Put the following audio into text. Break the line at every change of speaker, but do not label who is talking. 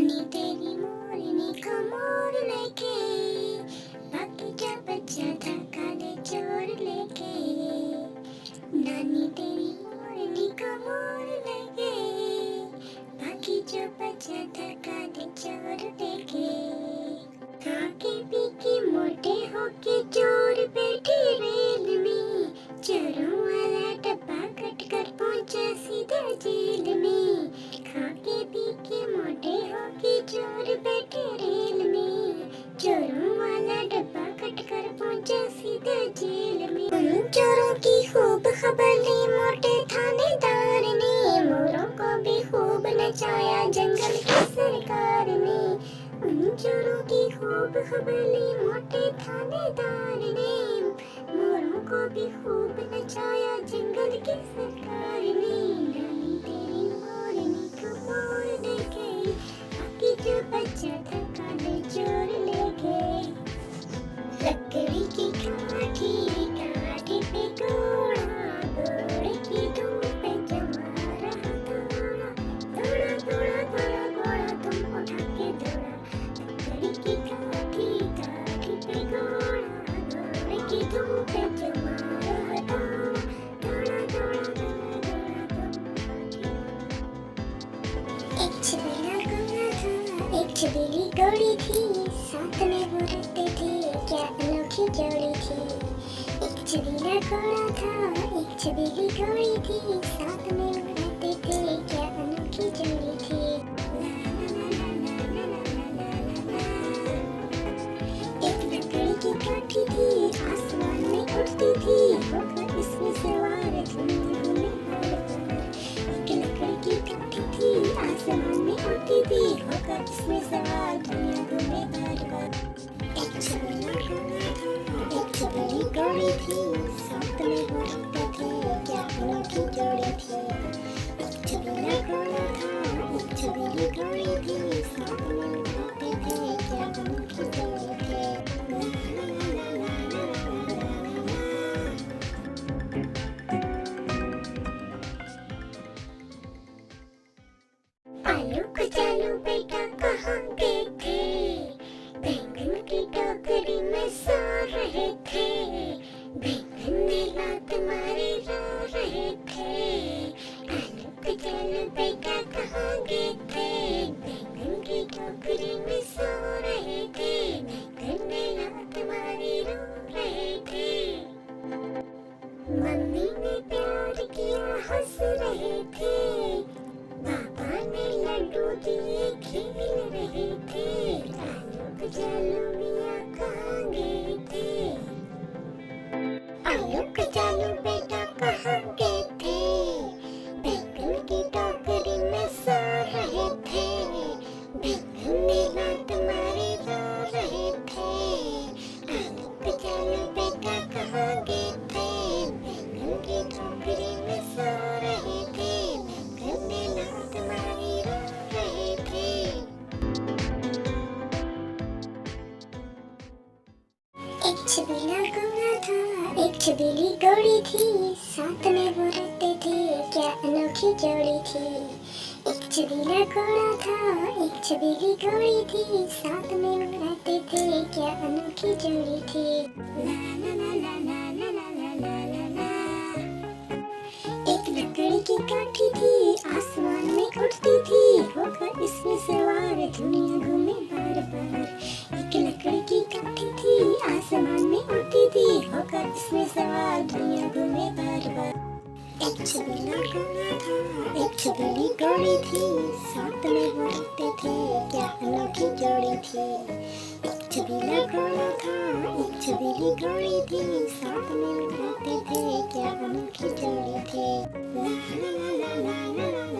नानी तेरी मोरनी को मोर लेके, बाकी का बच्चा था काले चोर लेके। नानी तेरी मोरनी को मोर लेके, बाकी जो बच्चा था काले चोर लेके। खाके पी के मोटे होके चोर बैठे रेल में, चोरों वाला डब्बा कट कर पहुंचा सीधा जेल में। खाके पी के मोटे होके चोर बैठे रेल में, चोरों वाला डब्बा कट कर पहुंचा सीधा जेल में। उन चोरों की खूब खबर ली मोटे थानेदार ने, मोरों को भी खूब नचाया जंगल की सरकार ने। उन चोरों की खूब खबर ली मोटे थानेदार ने, मोरों को भी खूब नचाया जंगल की सरकार ने। नानी तेरी मोरनी को मोर ले गई, बाकी जो बच्चा था काले चोर ले गए। लकड़ी की काठी काठी पे घोड़ा, घोड़े की धूप पे जमा रहा थोड़ा, थोड़ा थोड़ा थोड़ा घोड़ा तुम उठा के दौड़ा। लकड़ी की काठी काठी पे घोड़ा, घोड़े की धूप पे जमा रहा थोड़ा, थोड़ा थोड़ा थोड़ा थोड़ा तुम। एक छबीला घोड़ा था, एक छबीली घोड़ी थी, साथ में वो रहते थे, क्या अनोखी जोड़ी थी। एक छबीला घोड़ा था, एक छबीली घोड़ी थी, साथ में वो रहते थे, क्या अनोखी जोड़ी थी। एक लकड़ी की काठी थी, आसमान में उड़ती थी, होकर इसमें सवार दुनिया घूमे बार बार। एक लकड़ी की काठी थी, आसमान में उड़ती थी, होकर इसमें सवार दुनिया घूमे बार बार। एक छबीला घोड़ा था, एक छबीली घोड़ी थी, साथ में वो रहते थे, क्या अनोखी जोड़ी थी। एक छबीला घोड़ा था, एक छबीली घोड़ी थी, साथ में वो रहते थे, क्या अनोखी जोड़ी थी। आलू कचालू बेटा कहाँ गए थे, बैंगन की टोकरी में सो रहे थे। बैंगन ने लात मारी रो रहे थे। आलू कचालू बेटा कहाँ गए थे, बैंगन की टोकरी में सो रहे थे। बैंगन ने लात मारी रो रहे थे। मम्मी ने प्यार किया हंस रहे थे, पापा ने लड्डू दिए खेल रहे थे। आलू कचालू मियाँ कहाँ गए थे, आलू कचालू बेटा कहाँ गए थे, बैंगन की टोकरी में सो रहे थे। बैंगन ने लात मारी रो रहे थे। आलू कचालू बेटा कहाँ गए थे, बैंगन की टोकरी में सो रहे थे। बैंगन ने लात मारी रो रहे थे। एक छबीला घोड़ा था, एक छबीली घोड़ी थी, साथ में वो रहते थे, क्या अनोखी जोड़ी थी। एक छबीला घोड़ा था, एक छबीली घोड़ी थी, साथ में वो रहते थे, क्या अनोखी जोड़ी थी। ला ला ला ला ला ला ला ला ला ला। एक लकड़ी की काठी थी, आसमान में उड़ती थी, होकर इसमें सवार दुनिया घूमे बार बार। एक लकड़ी की काठी थी, आसमान में उड़ती थी, होकर इसमें सवार दुनिया घूमे बार बार। एक छबीला घोड़ा था, एक छबीली घोड़ी थी, साथ में वो रहते थे, क्या अनोखी जोड़ी थी। एक छबीला घोड़ा था, एक छबीली घोड़ी थी, साथ में वो रहते थे, क्या अनोखी जोड़ी थी। ला ला ला ला ला ला ला